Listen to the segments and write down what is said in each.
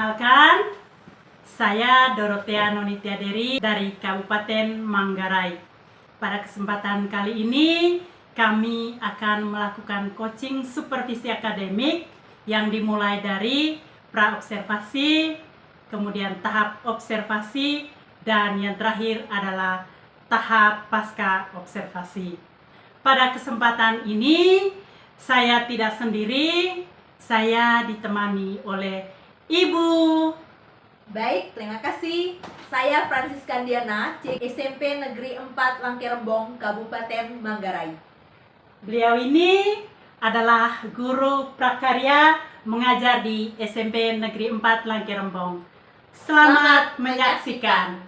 Perkenalkan, saya Dorothea Nonitya Deri dari Kabupaten Manggarai. Pada kesempatan kali ini, kami akan melakukan coaching supervisi akademik yang dimulai dari pra-observasi, kemudian tahap observasi, dan yang terakhir adalah tahap pasca observasi. Pada kesempatan ini, saya tidak sendiri, saya ditemani oleh Ibu. Baik, terima kasih. Saya Francisca Diana, SMP Negeri 4 Langkerembong, Kabupaten Manggarai. Beliau ini adalah guru prakarya mengajar di SMP Negeri 4 Langkerembong. Selamat menyaksikan.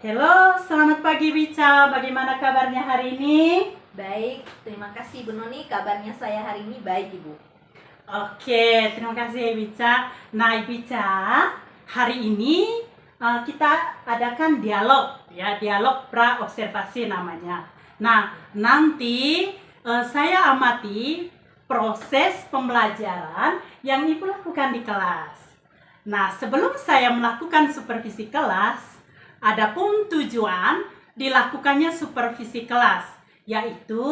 Halo, selamat pagi Wica. Bagaimana kabarnya hari ini? Baik, terima kasih Bu Noni. Kabarnya saya hari ini baik, Ibu. Oke, terima kasih Wica. Nah, Wica, hari ini kita adakan dialog, ya, dialog pra-observasi namanya. Nah, nanti saya amati proses pembelajaran yang Ibu lakukan di kelas. Nah, sebelum saya melakukan supervisi kelas, adapun tujuan dilakukannya supervisi kelas, yaitu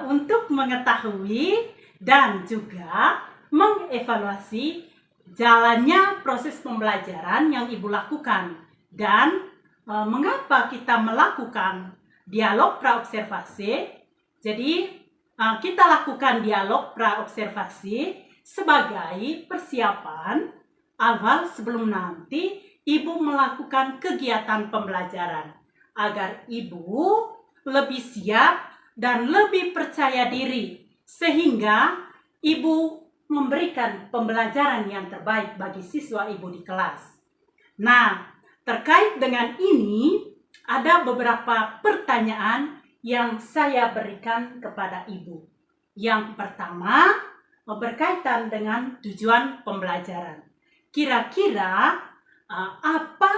untuk mengetahui dan juga mengevaluasi jalannya proses pembelajaran yang Ibu lakukan dan mengapa kita melakukan dialog pra-observasi. Jadi kita lakukan dialog pra-observasi sebagai persiapan awal sebelum nanti Ibu melakukan kegiatan pembelajaran agar Ibu lebih siap dan lebih percaya diri sehingga Ibu memberikan pembelajaran yang terbaik bagi siswa Ibu di kelas. Nah, terkait dengan ini ada beberapa pertanyaan yang saya berikan kepada Ibu. Yang pertama berkaitan dengan tujuan pembelajaran. Kira-kira apa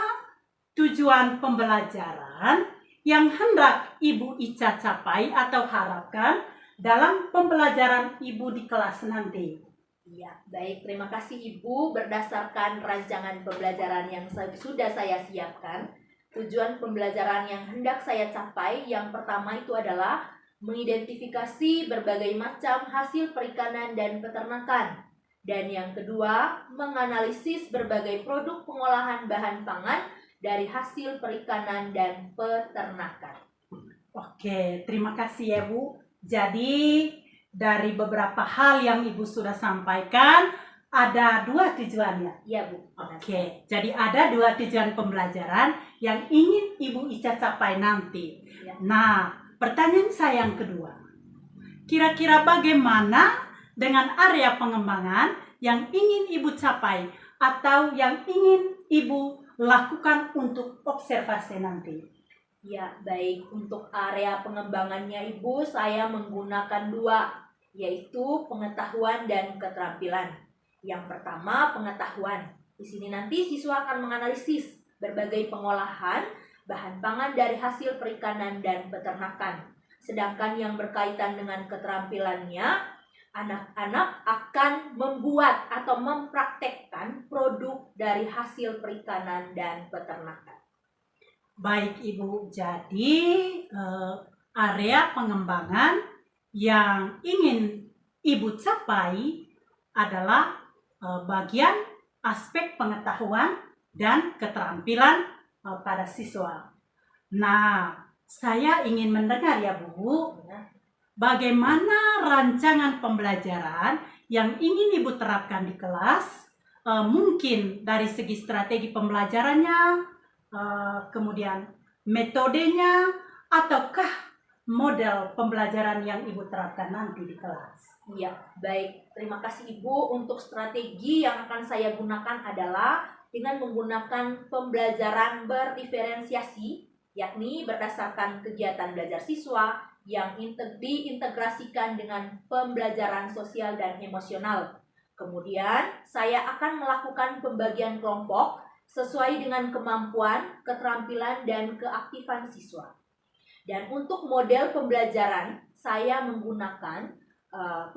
tujuan pembelajaran yang hendak Ibu Ica capai atau harapkan dalam pembelajaran Ibu di kelas nanti? Ya, baik. Terima kasih Ibu. Berdasarkan rancangan pembelajaran yang sudah saya siapkan, tujuan pembelajaran yang hendak saya capai yang pertama itu adalah mengidentifikasi berbagai macam hasil perikanan dan peternakan. Dan yang kedua, menganalisis berbagai produk pengolahan bahan pangan dari hasil perikanan dan peternakan. Oke, terima kasih ya Bu. Jadi dari beberapa hal yang Ibu sudah sampaikan, ada dua tujuannya. Iya Bu. Oke, jadi ada dua tujuan pembelajaran yang ingin Ibu Ica capai nanti. Ya. Nah, pertanyaan saya yang kedua. Kira-kira bagaimana dengan area pengembangan yang ingin Ibu capai atau yang ingin Ibu lakukan untuk observasi nanti? Ya, baik. Untuk area pengembangannya Ibu, saya menggunakan dua, yaitu pengetahuan dan keterampilan. Yang pertama, pengetahuan. Di sini nanti siswa akan menganalisis berbagai pengolahan bahan pangan dari hasil perikanan dan peternakan. Sedangkan yang berkaitan dengan keterampilannya, anak-anak akan membuat atau mempraktekkan produk dari hasil perikanan dan peternakan. Baik Ibu, jadi area pengembangan yang ingin Ibu capai adalah bagian aspek pengetahuan dan keterampilan pada siswa. Nah, saya ingin mendengar ya Bu, bagaimana rancangan pembelajaran yang ingin Ibu terapkan di kelas, mungkin dari segi strategi pembelajarannya, kemudian metodenya, ataukah model pembelajaran yang Ibu terapkan nanti di kelas? Ya, baik. Terima kasih Ibu. Untuk strategi yang akan saya gunakan adalah dengan menggunakan pembelajaran berdiferensiasi, yakni berdasarkan kegiatan belajar siswa yang diintegrasikan dengan pembelajaran sosial dan emosional. Kemudian, saya akan melakukan pembagian kelompok sesuai dengan kemampuan, keterampilan, dan keaktifan siswa. Dan untuk model pembelajaran, saya menggunakan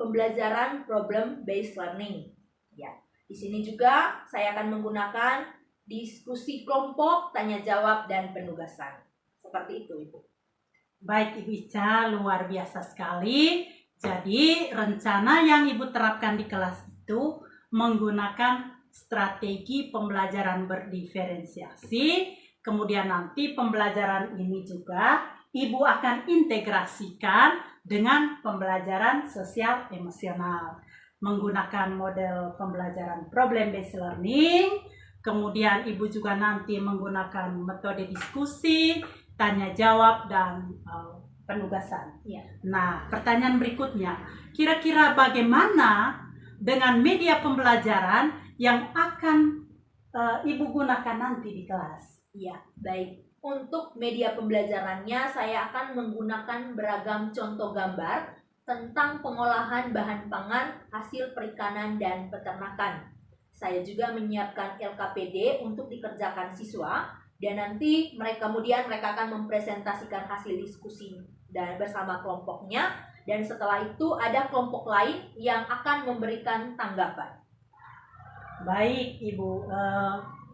pembelajaran problem based learning. Ya. Di sini juga saya akan menggunakan diskusi kelompok, tanya jawab, dan penugasan. Seperti itu, Ibu. Baik Ibu Ica, luar biasa sekali. Jadi rencana yang Ibu terapkan di kelas itu menggunakan strategi pembelajaran berdiferensiasi. Kemudian nanti pembelajaran ini juga Ibu akan integrasikan dengan pembelajaran sosial emosional. Menggunakan model pembelajaran problem based learning, kemudian Ibu juga nanti menggunakan metode diskusi, tanya jawab, dan penugasan. Ya. Nah, pertanyaan berikutnya, kira-kira bagaimana dengan media pembelajaran yang akan Ibu gunakan nanti di kelas? Ya, baik. Untuk media pembelajarannya saya akan menggunakan beragam contoh gambar tentang pengolahan bahan pangan, hasil perikanan, dan peternakan. Saya juga menyiapkan LKPD untuk dikerjakan siswa, dan nanti mereka akan mempresentasikan hasil diskusi dan bersama kelompoknya, dan setelah itu ada kelompok lain yang akan memberikan tanggapan. Baik Ibu,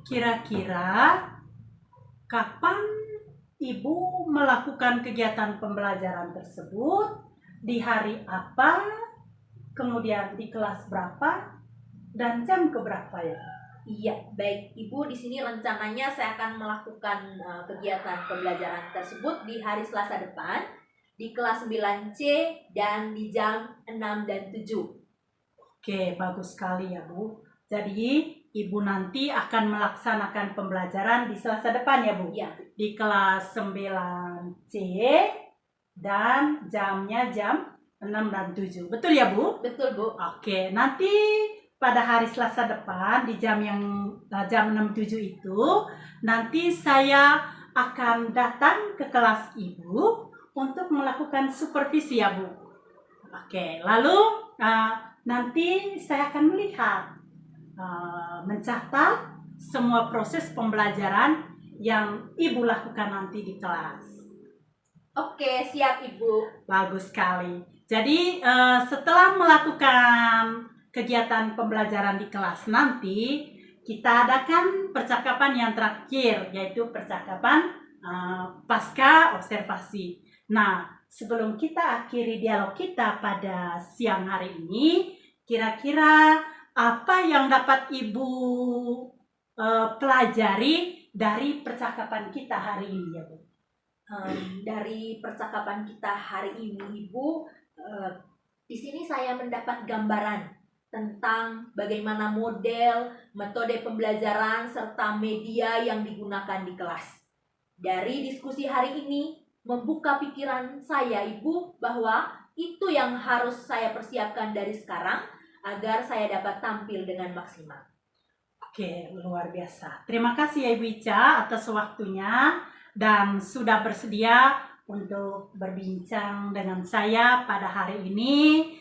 kira-kira kapan Ibu melakukan kegiatan pembelajaran tersebut? Di hari apa? Kemudian di kelas berapa? Dan jam keberapa ya? Iya, baik Ibu, di sini rencananya saya akan melakukan kegiatan pembelajaran tersebut di hari Selasa depan di kelas 9C dan di jam 6 dan 7. Oke, bagus sekali ya Bu. Jadi Ibu nanti akan melaksanakan pembelajaran di Selasa depan ya Bu? Iya. Di kelas 9C dan jamnya jam 6 dan 7. Betul ya Bu? Betul Bu. Oke, nanti pada hari Selasa depan di jam 6.7 itu nanti saya akan datang ke kelas Ibu untuk melakukan supervisi ya Bu. Oke, lalu nanti saya akan melihat mencatat semua proses pembelajaran yang Ibu lakukan nanti di kelas. Oke, siap Ibu. Bagus sekali. Jadi setelah melakukan kegiatan pembelajaran di kelas nanti, kita adakan percakapan yang terakhir, yaitu percakapan pasca observasi. Nah, sebelum kita akhiri dialog kita pada siang hari ini, kira-kira apa yang dapat Ibu pelajari dari percakapan kita hari ini ya Bu? Dari percakapan kita hari ini Ibu, di sini saya mendapat gambaran tentang bagaimana model, metode pembelajaran, serta media yang digunakan di kelas. Dari diskusi hari ini, membuka pikiran saya Ibu bahwa itu yang harus saya persiapkan dari sekarang agar saya dapat tampil dengan maksimal. Oke, luar biasa. Terima kasih ya Ibu Ica atas waktunya dan sudah bersedia untuk berbincang dengan saya pada hari ini,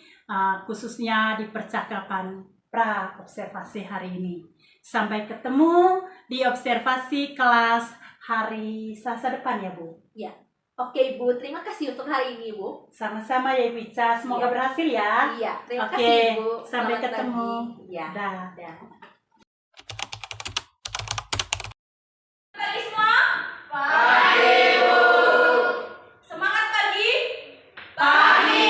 khususnya di percakapan pra-observasi hari ini. Sampai ketemu di observasi kelas hari Selasa depan ya Bu? Ya. Oke Ibu, terima kasih untuk hari ini Ibu. Sama-sama ya Ibu Ica, semoga berhasil ya. Iya, terima Oke, kasih Ibu. sampai Selamat ketemu. pagi. Ya. Dah. Pagi semua. Pagi Bu. Semangat pagi. Pagi.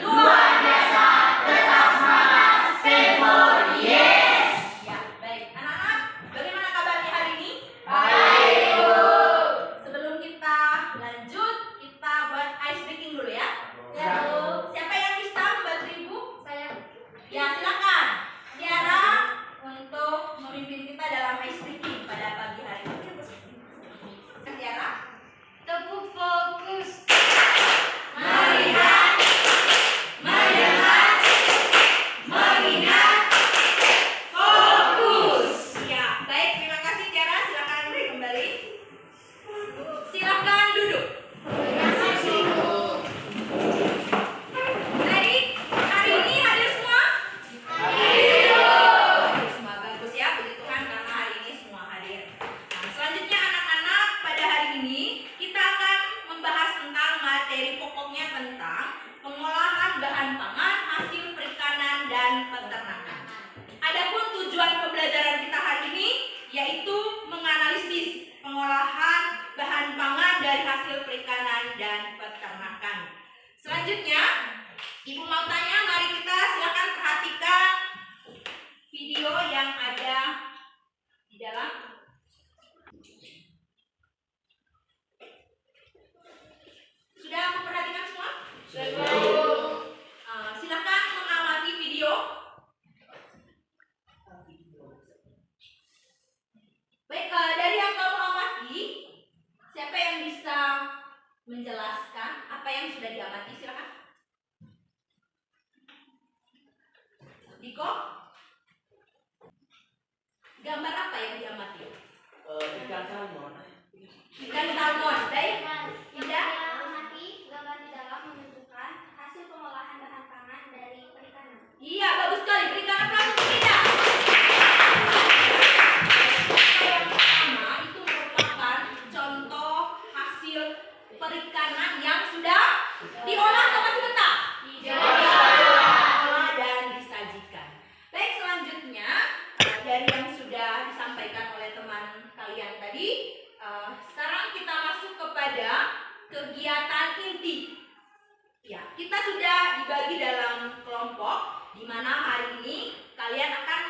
Luar biasa. Tetap semangat. Stay for yes. Ya, baik. Anak-anak, bagaimana kabarnya hari ini? Baik Bu. Sebelum kita lanjut, kita buat ice breaking dulu ya. Ya Bu. Siapa yang bisa membantu Ibu? Saya. Ya, silakan. selanjutnya, Ibu mau tanya, mari kita silakan perhatikan video yang ada di dalam. Sudah memperhatikan semua? Silakan mengamati video. Baik, dari yang kamu amati, siapa yang bisa menjelaskan apa yang sudah diamati? Silakan. Diko, gambar apa yang diamati? Ikan salmon. Ikan salmon. Baik, Indah. Amati gambar di dalam menunjukkan hasil pengolahan bahan pangan dari perikanan. Iya, bagus sekali. Berikan aplaus untuk Indah. Yang pertama itu merupakan contoh hasil perikanan yang sudah diolah atau masih mentah? Diolah dan disajikan. Baik, selanjutnya dari yang sudah disampaikan oleh teman kalian tadi, sekarang kita masuk kepada kegiatan inti. Ya, kita sudah dibagi dalam kelompok di mana hari ini kalian akan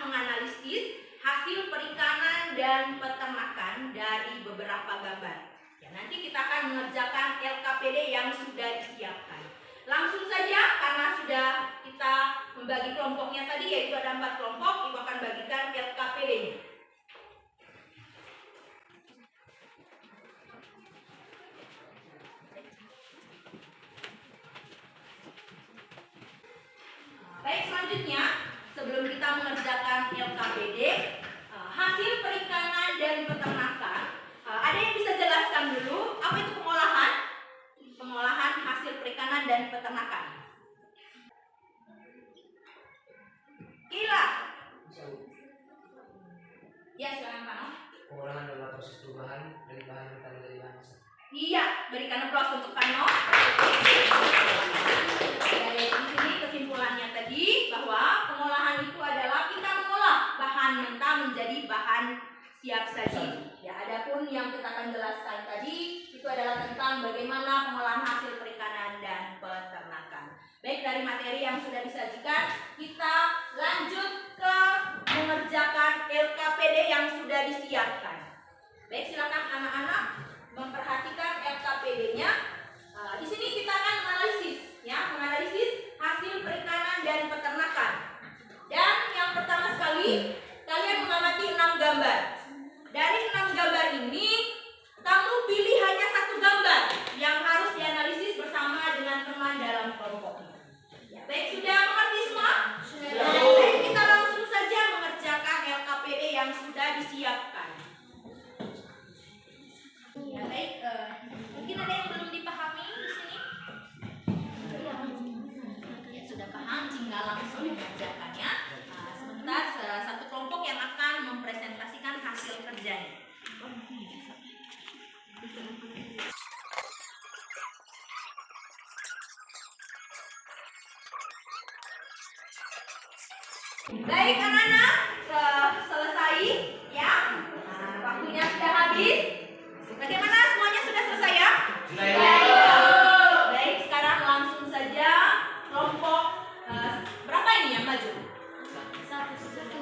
menganalisis hasil perikanan dan peternakan dari beberapa gambar. Ya, nanti kita akan mengerjakan LKPD yang sudah disiapkan. Langsung saja, karena sudah kita membagi kelompoknya tadi, yaitu ada 4 kelompok, Ibu akan bagikan LKPD-nya. Baik, selanjutnya sebelum kita mengerjakan LKPD, hasil perikanan dan peternakan, ada yang bisa jelaskan dulu apa itu pengolahan? Pengolahan hasil perikanan dan peternakan. Gila. Ya, silakan Pak Noh. Pengolahan adalah proses perubahan dari bahan mentah menjadi bahan dasar. Iya, berikan aplaus untuk Pak Noh. Dari sini kesimpulannya tadi bahwa pengolahan itu adalah kita mengolah bahan mentah menjadi bahan siap saji. Ya, adapun yang kita akan jelaskan tadi itu adalah tentang bagaimana pengolahan hasil perikanan dan peternakan. Baik, dari materi yang sudah disajikan, kita lanjut ke mengerjakan LKPD yang sudah disiapkan. Baik, silakan anak-anak memperhatikan LKPD-nya. Di sini kita akan menganalisis hasil perikanan dan peternakan. Dan yang pertama sekali, kalian mengamati 6 gambar. Dari 6 gambar ini, kamu pilih hanya 1 gambar yang harus dianalisis bersama dengan teman dalam kelompok. Ya, baik, sudah mengerti semua? Sudah. Baik, kita langsung saja mengerjakan LKPD yang sudah disiapkan. Ya, baik, mungkin ada yang belum dipahami di sini? Ya, sudah paham, tinggal langsung mengerjakannya. Sebentar, satu kelompok yang akan mempresentasikan hasil kerjanya. Baik anak-anak, selesai ya. Waktunya sudah habis. Bagaimana, semuanya sudah selesai ya? Baik, sekarang langsung saja kelompok berapa ini yang maju? Satu.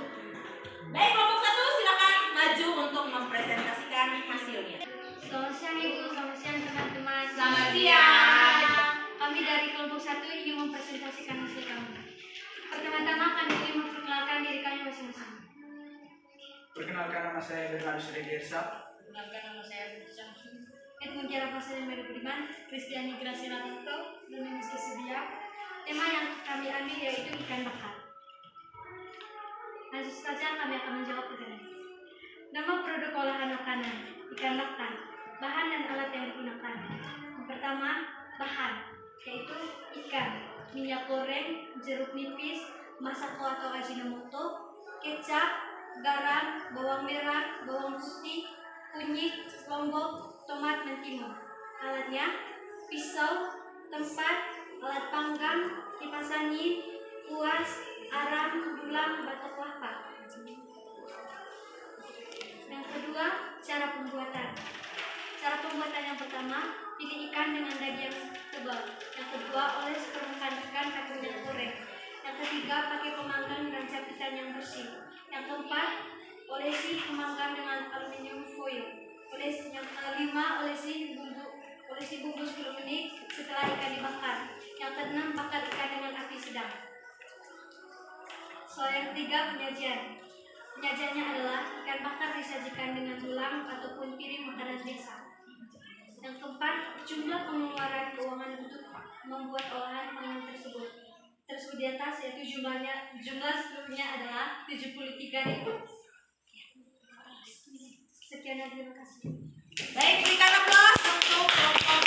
Baik, kelompok 1 silakan maju untuk mempresentasikan hasilnya. Selamat siang Ibu, selamat siang teman-teman. Selamat siang. Kami dari kelompok 1 ingin mempresentasikan hasil kami. Pertama-tama kami ingin memperkenalkan diri kami masing-masing. Perkenalkan, nama saya Bernardus Regersa. Perkenalkan, nama saya Syamsul. Edmund Kiara Pasal Mary Budiman, Kristiani Graciela Tito, dan Miski Subia. Tema yang kami ambil yaitu ikan bakar. Langsung saja kami akan menjawab pertanyaan. Nama produk olahan makanan, ikan bakar. Bahan dan alat yang digunakan. Yang pertama, bahan, yaitu ikan, minyak goreng, jeruk nipis, masako atau ajinomoto, kecap, garam, bawang merah, bawang putih, kunyit, lombok, tomat, dan timun. Alatnya, pisau, tempat, alat panggang, kipas angin, kuas, arang, dulang, batok kelapa. Yang kedua, cara pembuatan. Cara pembuatan yang pertama, pilih ikan dengan daging yang tebal. ketiga, pakai pemanggang dan capitan yang bersih. Yang keempat, olesi pemanggang dengan aluminium foil. Yang kelima, olesi bumbu 10 menit setelah ikan dibakar. Yang keenam, bakar ikan dengan api sedang. Soal yang ketiga, penyajian. Penyajiannya adalah ikan bakar disajikan dengan gelang ataupun piring makanan biasa. Yang keempat, jumlah pengeluaran keuangan untuk membuat olahan pangan tersebut. Tersebut di atas, yaitu jumlah seluruhnya adalah 73.000. Sekian dan terima kasih. Baik, berikan aplaus untuk kelompok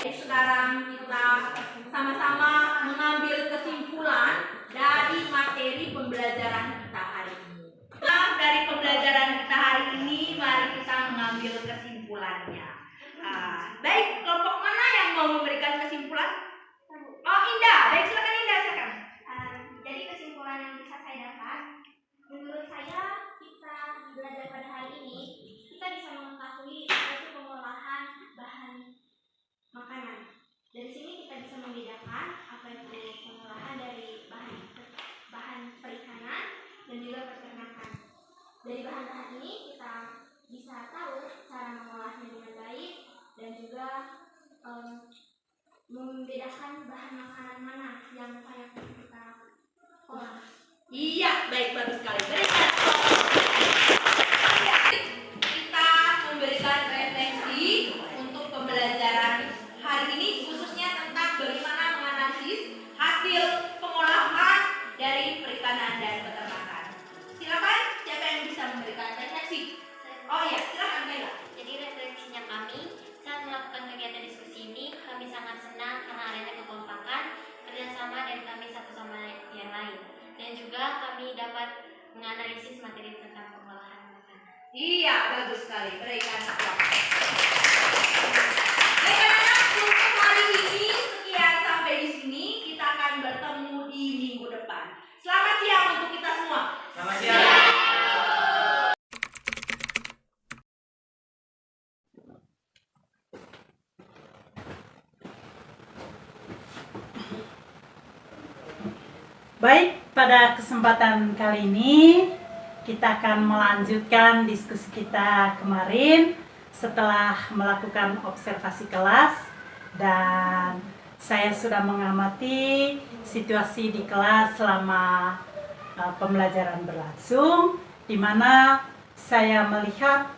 1. Sekarang kita sama-sama mengambil kesimpulan dari materi pembelajaran kita hari ini. Dari pembelajaran kita hari ini, mari kita mengambil kesimpulannya. Baik, kelompok mana yang mau memberikan kesimpulan? Oh, Indah. Baik, silakan Indah, silakan. Jadi kesimpulan yang bisa saya dapat, menurut saya kita belajar pada hari ini, kita bisa mengetahui suatu pengolahan bahan makanan. Dari sini kita bisa membedakan apa itu pengolahan dari bahan perikanan dan juga peternakan. Dari bahan-bahan ini kita bisa tahu cara mengolahnya dengan baik dan juga membedakan bahan makanan mana yang layak kita olah. Iya, baik, bagus sekali. Berikan. Kita memberikan refleksi untuk pembelajaran hari ini, khususnya tentang bagaimana menganalisis hasil pengolahan dari perikanan dan peternakan. Silakan, siapa yang bisa memberikan refleksi? Oh iya, silakan Bella. Jadi refleksinya kami saat melakukan kegiatan diskusi ini, kami sangat senang karena adanya kekompakan, kerjasama dari kami satu sama yang lain, dan juga kami dapat menganalisis materi tentang pengolahan makanan. Iya, bagus sekali. Berikan aplaus. Baik anak-anak, untuk hari ini sekian sampai di sini. Kita akan bertemu di minggu depan. Selamat siang untuk kita semua. Selamat siang. Baik, pada kesempatan kali ini kita akan melanjutkan diskusi kita kemarin setelah melakukan observasi kelas, dan saya sudah mengamati situasi di kelas selama pembelajaran berlangsung, di mana saya melihat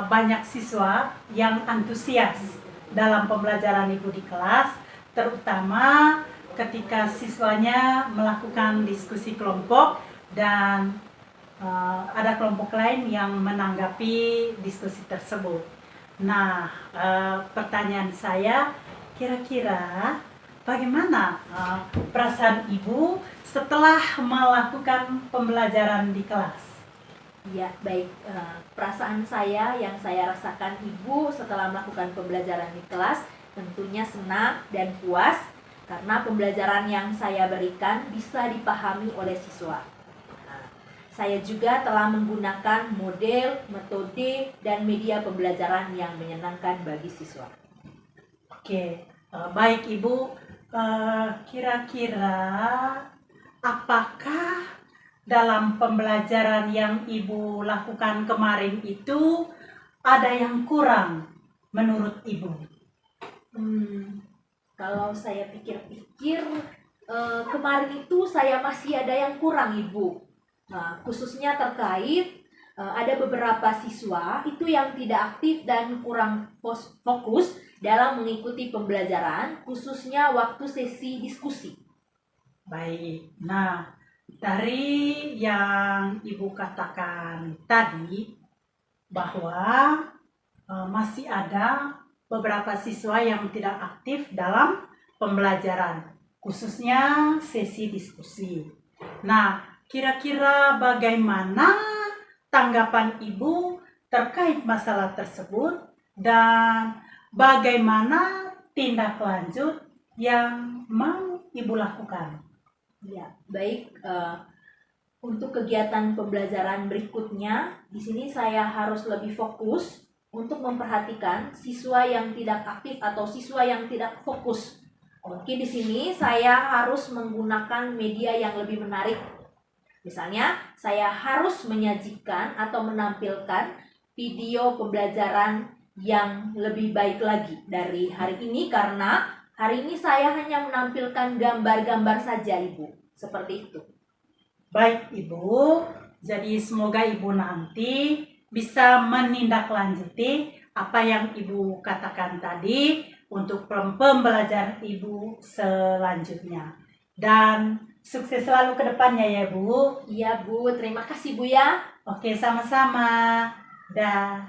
banyak siswa yang antusias dalam pembelajaran Ibu di kelas, terutama ketika siswanya melakukan diskusi kelompok dan ada kelompok lain yang menanggapi diskusi tersebut. Nah, pertanyaan saya, kira-kira bagaimana perasaan Ibu setelah melakukan pembelajaran di kelas? Ya, baik. Perasaan saya yang saya rasakan Ibu setelah melakukan pembelajaran di kelas tentunya senang dan puas, karena pembelajaran yang saya berikan bisa dipahami oleh siswa. Saya juga telah menggunakan model, metode, dan media pembelajaran yang menyenangkan bagi siswa. Oke, baik Ibu. Kira-kira apakah dalam pembelajaran yang Ibu lakukan kemarin itu ada yang kurang menurut Ibu? Kalau saya pikir-pikir, kemarin itu saya masih ada yang kurang, Ibu. Khususnya terkait ada beberapa siswa itu yang tidak aktif dan kurang fokus dalam mengikuti pembelajaran, khususnya waktu sesi diskusi. Baik, nah dari yang Ibu katakan tadi bahwa masih ada beberapa siswa yang tidak aktif dalam pembelajaran, khususnya sesi diskusi. Nah, kira-kira bagaimana tanggapan Ibu terkait masalah tersebut dan bagaimana tindak lanjut yang mau Ibu lakukan? Ya, baik. Untuk kegiatan pembelajaran berikutnya, di sini saya harus lebih fokus untuk memperhatikan siswa yang tidak aktif atau siswa yang tidak fokus Oke, di sini saya harus menggunakan media yang lebih menarik. Misalnya, saya harus menyajikan atau menampilkan video pembelajaran yang lebih baik lagi dari hari ini karena hari ini saya hanya menampilkan gambar-gambar saja, Ibu. Seperti itu. Baik Ibu, jadi semoga Ibu nanti bisa menindaklanjuti apa yang Ibu katakan tadi untuk pembelajaran Ibu selanjutnya. Dan sukses selalu ke depannya ya Bu. Iya, Bu. Terima kasih, Bu ya. Oke, sama-sama. Dah.